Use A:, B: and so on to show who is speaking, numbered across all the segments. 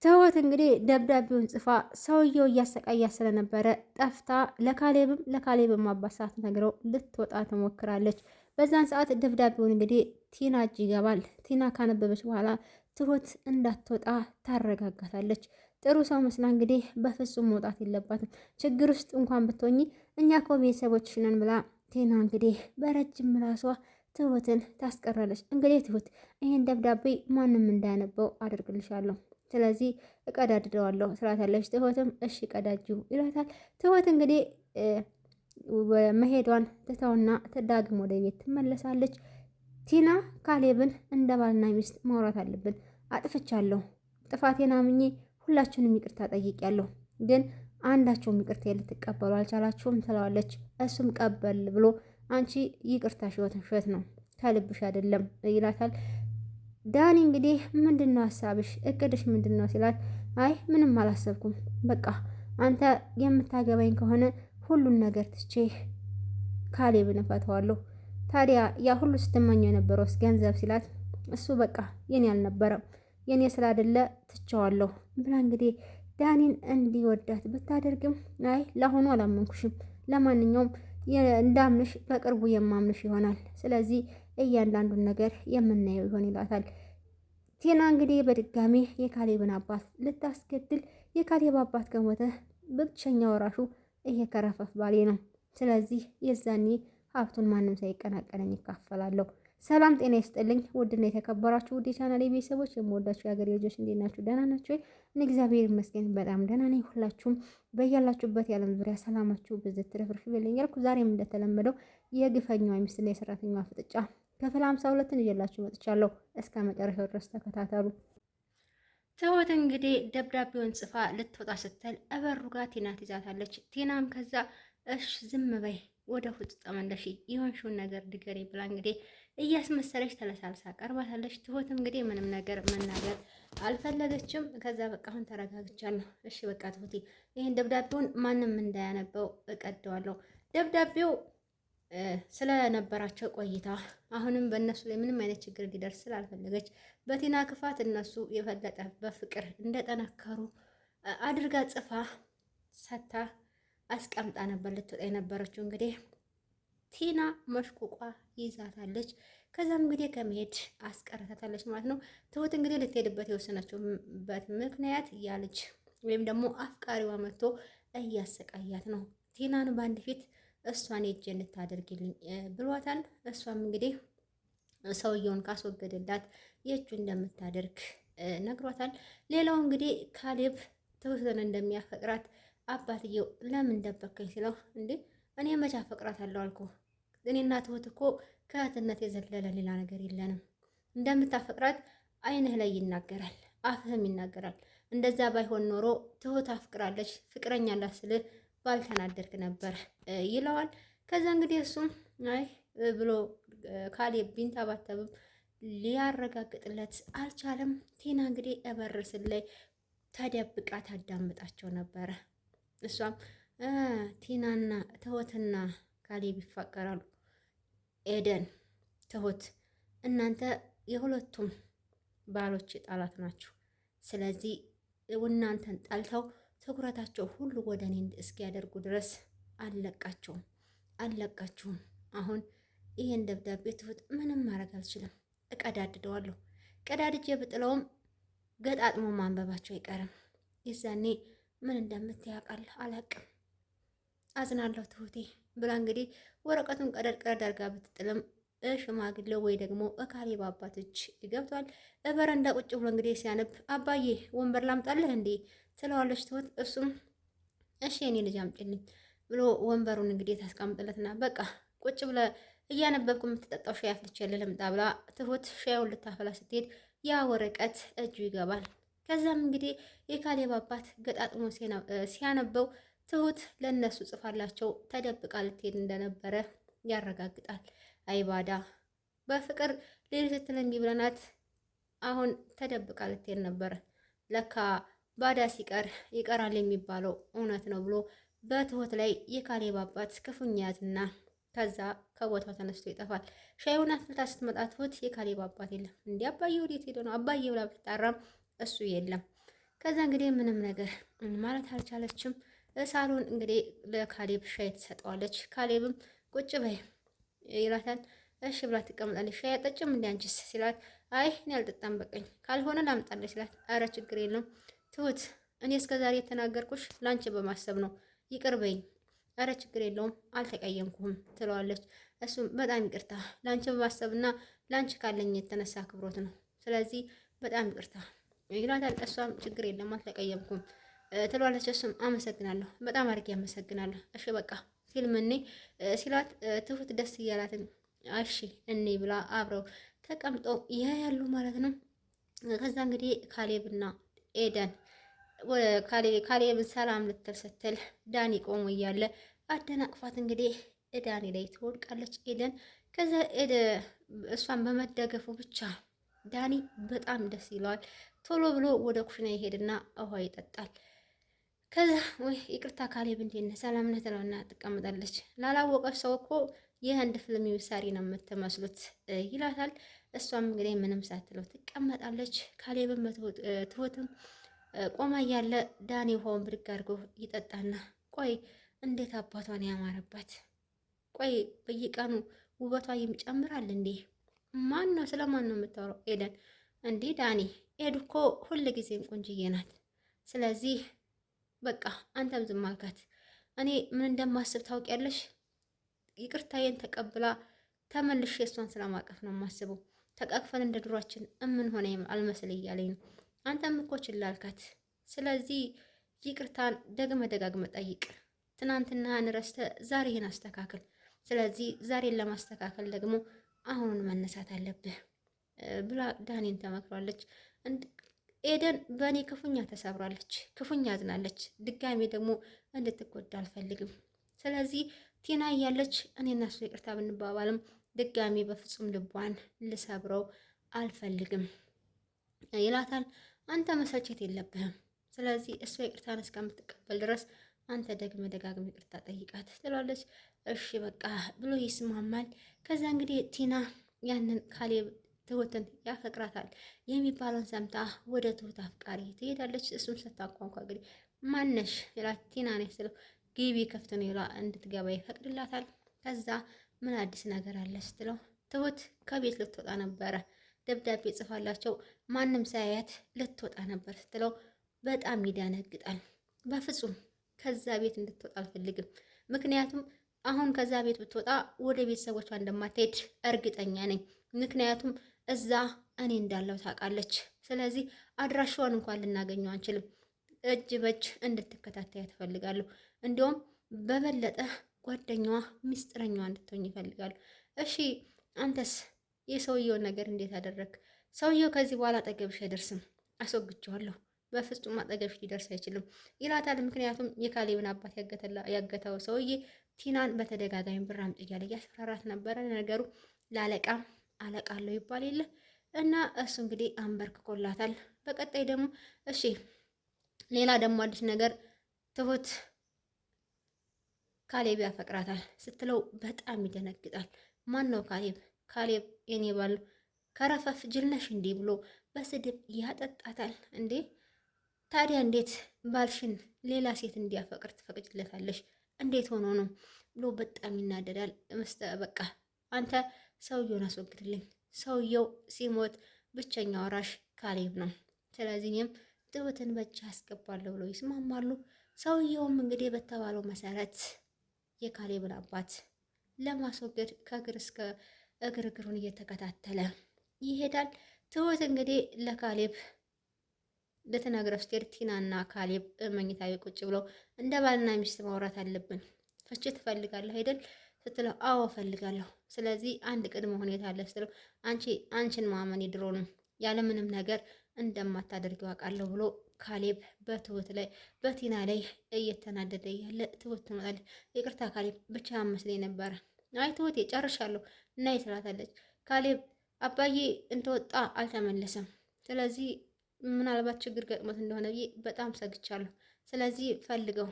A: ትሁት እንግዲህ ደብዳቤውን ጽፋ ሰውየው እያሰቃያት ስለነበረ ጠፍታ ለካሌብም አባት ሳትነግረው ልትወጣ ትሞክራለች። በዛን ሰዓት ደብዳቤውን እንግዲህ ቲና እጅ ይገባል። ቲና ካነበበች በኋላ ትሁት እንዳትወጣ ታረጋጋታለች። ጥሩ ሰው መስላ እንግዲህ በፍጹም መውጣት የለባትም ችግር ውስጥ እንኳን ብትሆኚ እኛ እኮ ቤተሰቦችሽ ነን ብላ ቲና እንግዲህ በረጅም ምላሷ ትሁትን ታስቀራለች። እንግዲህ ትሁት ይህን ደብዳቤ ማንም እንዳያነበው አድርግልሻለሁ ስለዚህ እቀዳድደዋለሁ ስላታለች። ትሁትም እሺ ቀዳጅው ይላታል። ትሁት እንግዲህ መሄዷን ትተውና ዳግም ወደ ቤት ትመለሳለች። ቲና ካሌብን እንደ ባልና ሚስት ማውራት አለብን፣ አጥፍቻለሁ፣ ጥፋቴን አምኜ ሁላችሁንም ይቅርታ ጠይቄያለሁ፣ ግን አንዳቸውም ይቅርታ ልትቀበሉ አልቻላችሁም ትለዋለች። እሱም ቀበል ብሎ አንቺ ይቅርታ ሽወት ነው ከልብሽ አይደለም ይላታል። ዳኒ እንግዲህ ምንድን ነው ሀሳብሽ እቅድሽ ምንድን ነው ሲላት፣ አይ ምንም አላሰብኩም፣ በቃ አንተ የምታገባኝ ከሆነ ሁሉን ነገር ትቼ ካሌብን እፈተዋለሁ። ታዲያ ያ ሁሉ ስትመኘው የነበረውስ ገንዘብ ሲላት፣ እሱ በቃ የኔ አልነበረም የኔ ስላደለ ትቼዋለሁ ብላ እንግዲህ ዳኒን እንዲወዳት ብታደርግም፣ አይ ለአሁኑ አላመንኩሽም፣ ለማንኛውም እንዳምንሽ በቅርቡ የማምንሽ ይሆናል፣ ስለዚህ እያንዳንዱን ነገር የምናየው ይሆን ይላታል። ቲና እንግዲህ በድጋሚ የካሌብን አባት ልታስገድል፣ የካሌብ አባት ከሞተ ብቸኛ ወራሹ ይሄ ከረፈፍ ባሌ ነው፣ ስለዚህ የዛኔ ሀብቱን ማንም ሳይቀናቀነኝ ይካፈላለሁ። ሰላም ጤና ይስጥልኝ ውድና የተከበራችሁ ውድ የቻናሌ ቤተሰቦች፣ የምወዳችሁ የሀገሬ ልጆች እንዴት ናችሁ? ደህና ናችሁ? እኔ እግዚአብሔር ይመስገን በጣም ደህና ነኝ። ሁላችሁም በያላችሁበት የዓለም ዙሪያ ሰላማችሁ ብዝት ትርፍርፍ ይበልኝ እያልኩ ዛሬም እንደተለመደው የግፈኛዋ ሚስትና የሰራተኛዋ ፍጥጫ ክፍል 52ን ይዤላችሁ መጥቻለሁ። እስከ መጨረሻው ድረስ ተከታተሉ። ትሁት እንግዲህ ደብዳቤውን ጽፋ ልትወጣ ስትል እበሩ ጋር ቲና ትይዛታለች። ቲናም ከዛ እሽ ዝም በይ ወደ ውስጥ ተመለሺ የሆንሽውን ነገር ድገሪ ብላ እንግዲህ እያስመሰለች ተለሳልሳ ቀርባታለች። ትሁት እንግዲህ ምንም ነገር መናገር አልፈለገችም። ከዛ በቃ አሁን ተረጋግቻለሁ፣ እሺ በቃ ትሁቴ ይህን ደብዳቤውን ማንም እንዳያነበው እቀደዋለሁ። ደብዳቤው ስለነበራቸው ቆይታ አሁንም በእነሱ ላይ ምንም አይነት ችግር እንዲደርስ ስላልፈለገች በቲና ክፋት እነሱ የበለጠ በፍቅር እንደጠነከሩ አድርጋ ጽፋ ሰታ አስቀምጣ ነበር ልትወጣ የነበረችው። እንግዲህ ቲና መሽቁቋ ይዛታለች። ከዛም እንግዲህ ከመሄድ አስቀረታታለች ማለት ነው። ትሁት እንግዲህ ልትሄድበት የወሰነችበት ምክንያት ያ ልጅ ወይም ደግሞ አፍቃሪዋ መጥቶ እያሰቃያት ነው። ቲናን በአንድ ፊት እሷን ሄጄ እንድታደርግልኝ ብሏታል። እሷም እንግዲህ ሰውየውን ካስወገደላት የእጁ እንደምታደርግ ነግሯታል። ሌላው እንግዲህ ካሌብ ትሁትን እንደሚያፈቅራት አባትየው ለምን ደበከኝ ሲለው፣ እንዴ እኔ መቼ አፈቅራታለሁ አልኩ፣ እኔና ትሁት እኮ ከእህትነት የዘለለ ሌላ ነገር የለንም፣ እንደምታፈቅራት አይንህ ላይ ይናገራል፣ አፍህም ይናገራል። እንደዛ ባይሆን ኖሮ ትሁት አፍቅራለች ፍቅረኛ አላት ስልህ ባልተናደርክ ነበር ይለዋል። ከዛ እንግዲህ እሱም አይ ብሎ ካሌብ ቢንተባተብም ሊያረጋግጥለት አልቻለም። ቲና እንግዲህ እበርስል ላይ ተደብቃ ታዳምጣቸው ነበረ። እሷም ቲናና ትሁትና ካሌብ ይፋቀራሉ። ኤደን ትሁት እናንተ የሁለቱም ባሎች ጣላት ናችሁ፣ ስለዚህ እናንተን ጠልተው ትኩረታቸው ሁሉ ወደ እኔ እስኪያደርጉ ድረስ አልለቃችሁም። አሁን ይሄን ደብዳቤ ትሁት ምንም ማድረግ አልችልም፣ እቀዳድደዋለሁ። ቀዳድጄ ብጥለውም ገጣጥሞ ማንበባቸው አይቀርም። የዛኔ ምን እንደምትያቃል አላቅም፣ አዝናለሁ ትሁቴ ብላ እንግዲህ ወረቀቱን ቀደድ አድርጋ ብትጥልም ሽማግሌው ወይ ደግሞ ካሌብ አባት እጅ ገብቷል። በረንዳ ቁጭ ብሎ እንግዲህ ሲያነብ አባዬ ወንበር ላምጣልህ እንዴ ትለዋለች ትሁት። እሱም እሺ የኔ ልጅ አምጪልኝ ብሎ ወንበሩን እንግዲህ ታስቀምጥለትና በቃ ቁጭ ብለ እያነበብኩ የምትጠጣው ሻይ አፍልቼልህ ልምጣ ብላ ትሁት ሻዩን ልታፈላ ስትሄድ ያ ወረቀት እጁ ይገባል። ከዛም እንግዲህ የካሌብ አባት ገጣጥሞ ሲያነበው ትሁት ለነሱ ጽፋላቸው ተደብቃ ልትሄድ እንደነበረ ያረጋግጣል። አይባዳ በፍቅር ሌሊት ስትል እምቢ ብለናት አሁን ተደብቃ ልትሄድ ነበረ። ለካ ባዳ ሲቀር ይቀራል የሚባለው እውነት ነው ብሎ በትሁት ላይ የካሌብ አባት ክፉኛ ያዝና ከዛ ከቦታው ተነስቶ ይጠፋል። ሻዩን አፍልታ ስትመጣ ትሁት የካሌብ አባት የለም። እንዲህ አባዬ ወዴት ሄዶ ነው አባዬ ብላ ብትጣራም እሱ የለም። ከዛ እንግዲህ ምንም ነገር ማለት አልቻለችም። ሳሎን እንግዲህ ለካሌብ ሻይ ትሰጠዋለች። ካሌብም ቁጭ በይ ይላታል። እሺ ብላ ትቀመጣለች። ሻይ አጠጭም እንዲ አንቺስ ሲላት፣ አይ እኔ አልጠጣም በቀኝ ካልሆነ ላምጣልሽ ሲላት፣ አረ ችግር የለም ትሁት፣ እኔ እስከዛሬ የተናገርኩሽ ላንቺ በማሰብ ነው፣ ይቅር በይኝ። አረ ችግር የለውም አልተቀየምኩም ትለዋለች። እሱም በጣም ይቅርታ ላንቺ በማሰብና ላንቺ ካለኝ የተነሳ አክብሮት ነው፣ ስለዚህ በጣም ይቅርታ ይላታል። እሷም ችግር የለም አልተቀየምኩም ትለዋለች። እሱም አመሰግናለሁ፣ በጣም አድርጌ አመሰግናለሁ። እሺ በቃ ፊልም እኔ ሲላት ትሁት ደስ እያላትን እሺ እኔ ብላ አብረው ተቀምጠው ያያሉ ማለት ነው። ከዛ እንግዲህ ካሌብና ኤደን ካሌብን ሰላም ልትል ስትል ዳኒ ቆሞ እያለ አደናቅፋት እንግዲህ ዳኒ ላይ ትወድቃለች ኤደን። ከዛ እሷን በመደገፉ ብቻ ዳኒ በጣም ደስ ይለዋል። ቶሎ ብሎ ወደ ኩሽና ይሄድና ውሃ ይጠጣል። ከዛ ወይ ይቅርታ ካሌብ እንዴት ነህ ሰላም ነህ ትለውና ትቀምጣለች። ላላወቀች ሰው እኮ የህንድ ፊልም ምሳሌ ነው የምትመስሉት ይላታል። እሷም እንግዲህ ምንም ሳትለው ትቀመጣለች። ካሌብም ትሁትም ቆማ እያለ ዳኒ ውሃውን ብድግ አድርጎ ይጠጣና ቆይ እንዴት አባቷን ያማረባት፣ ቆይ በየቀኑ ውበቷ ይጨምራል እንዴ? ማን ነው ስለማን ነው የምታወራው? ኤደን እንዴ ዳኒ ኤዱ እኮ ሁል ጊዜም ቆንጅዬ ናት። ስለዚህ በቃ አንተም ዝም አልካት። እኔ ምን እንደማስብ ታውቂያለሽ? ይቅርታዬን ተቀብላ ተመልሼ እሷን ስለማቀፍ ነው የማስበው። ተቃቅፈን እንደ ድሯችን እምን ሆነ አልመስል እያለኝ ነው። አንተም እኮ ችላ አልካት። ስለዚህ ይቅርታን ደጋግመ ጠይቅ። ትናንትናህን ረስተህ ዛሬህን አስተካክል። ስለዚህ ዛሬን ለማስተካከል ደግሞ አሁኑን መነሳት አለብህ ብላ ዳኒን ተመክሯለች። ኤደን በእኔ ክፉኛ ተሰብራለች፣ ክፉኛ አዝናለች። ድጋሜ ደግሞ እንድትጎዳ አልፈልግም። ስለዚህ ቲና እያለች እኔ እና እሱ ይቅርታ ብንባባልም ድጋሜ በፍጹም ልቧን ልሰብረው አልፈልግም ይላታል። አንተ መሰልቸት የለብህም። ስለዚህ እሷ ይቅርታን እስከምትቀበል ድረስ አንተ ደጋግመህ ይቅርታ ጠይቃት ትላለች። እሺ በቃ ብሎ ይስማማል። ከዛ እንግዲህ ቲና ያንን ካሌብ ትሁትን ያፈቅራታል የሚባለውን ሰምታ ወደ ትሁት አፍቃሪ ትሄዳለች። እሱም ስታንኳኳ እንግዲህ ማነሽ ይላት። ቲና ነች ስለው ግቢ ክፍት ነው ይላ እንድትገባ ይፈቅድላታል። ከዛ ምን አዲስ ነገር አለ ስትለው ትሁት ከቤት ልትወጣ ነበረ፣ ደብዳቤ ጽፋላቸው ማንም ሳያያት ልትወጣ ነበር ስትለው በጣም ይደነግጣል። በፍጹም ከዛ ቤት እንድትወጣ አልፈልግም፣ ምክንያቱም አሁን ከዛ ቤት ብትወጣ ወደ ቤተሰቦቿ እንደማትሄድ እርግጠኛ ነኝ። ምክንያቱም እዛ እኔ እንዳለው ታውቃለች። ስለዚህ አድራሻዋን እንኳን ልናገኘው አንችልም። እጅ በእጅ እንድትከታተያ ትፈልጋለሁ። እንዲሁም በበለጠ ጓደኛዋ ሚስጥረኛዋ እንድትሆኝ ይፈልጋሉ። እሺ አንተስ የሰውየውን ነገር እንዴት አደረግ? ሰውየው ከዚህ በኋላ አጠገብሽ አይደርስም፣ አስወግቼዋለሁ። በፍጹም አጠገብሽ ሊደርስ አይችልም ይላታል። ምክንያቱም የካሌብን አባት ያገተው ሰውዬ ቲናን በተደጋጋሚ ብር አምጪ እያለ እያስፈራራት ነበረ። ነገሩ ለአለቃ አለቃለሁ ይባል የለ እና እሱ እንግዲህ አንበርክኮላታል። በቀጣይ ደግሞ እሺ ሌላ ደግሞ አዲስ ነገር ትሁት ካሌብ ያፈቅራታል ስትለው በጣም ይደነግጣል። ማን ነው ካሌብ? ካሌብ የኔ ባል ከረፈፍ ጅልነሽ እንዲህ ብሎ በስድብ ያጠጣታል። እንዴ ታዲያ እንዴት ባልሽን ሌላ ሴት እንዲያፈቅር ትፈቅጅለታለሽ? እንዴት ሆኖ ነው ብሎ በጣም ይናደዳል። በቃ አንተ ሰውየውን አስወግድልኝ፣ ሰውየው ሲሞት ብቸኛ ወራሽ ካሌብ ነው። ስለዚህ እኔም ትሁትን በእጅ አስገባለሁ ብለው ይስማማሉ። ሰውየውም እንግዲህ በተባለው መሰረት የካሌብን አባት ለማስወገድ ከእግር እስከ እግር እግሩን እየተከታተለ ይሄዳል። ትሁት እንግዲህ ለካሌብ ልትነግረው ስትሄድ ቲናና ካሌብ መኝታ ቤት ቁጭ ብለው እንደ ባልና ሚስት ማውራት አለብን፣ ፍቺ ትፈልጋለህ አይደል ስትለው አዎ እፈልጋለሁ። ስለዚህ አንድ ቅድመ ሁኔታ አለ ስትለው አንቺን ማመን ድሮ ነው ያለምንም ነገር እንደማታደርጊው አውቃለሁ ብሎ ካሌብ በትሁት ላይ በቲና ላይ እየተናደደ ያለ ትሁት ትመጣለች። ይቅርታ ካሌብ ብቻ መስሎኝ ነበረ። አይ ትሁቴ ጨርሻለሁ እና ትላታለች። ካሌብ አባዬ እንደወጣ አልተመለሰም። ስለዚህ ምናልባት ችግር ገጥሞት እንደሆነ ብዬ በጣም ሰግቻለሁ። ስለዚህ ፈልገው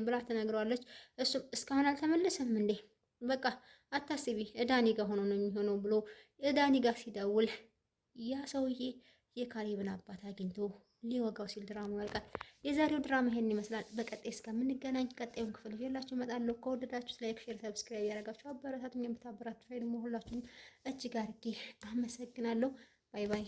A: ብላ ትነግረዋለች። እሱም እስካሁን አልተመለሰም እንዴ? በቃ አታስቢ እዳኒ ጋር ሆኖ ነው የሚሆነው ብሎ እዳኒ ጋር ሲደውል ያ ሰውዬ የካሌብን አባት አግኝቶ ሊወጋው ሲል ድራማው ያልቃል። የዛሬው ድራማ ይሄን ይመስላል። በቀጣይ እስከምንገናኝ ቀጣዩን ክፍል ይዤላችሁ እመጣለሁ። ከወደዳችሁ ላይክ፣ ሼር፣ ሰብስክራይብ ያደረጋችሁ አበረታቱኝ። የምታበረታቱ ደግሞ ሁላችሁም እጅግ አድርጌ አመሰግናለሁ። ባይ ባይ።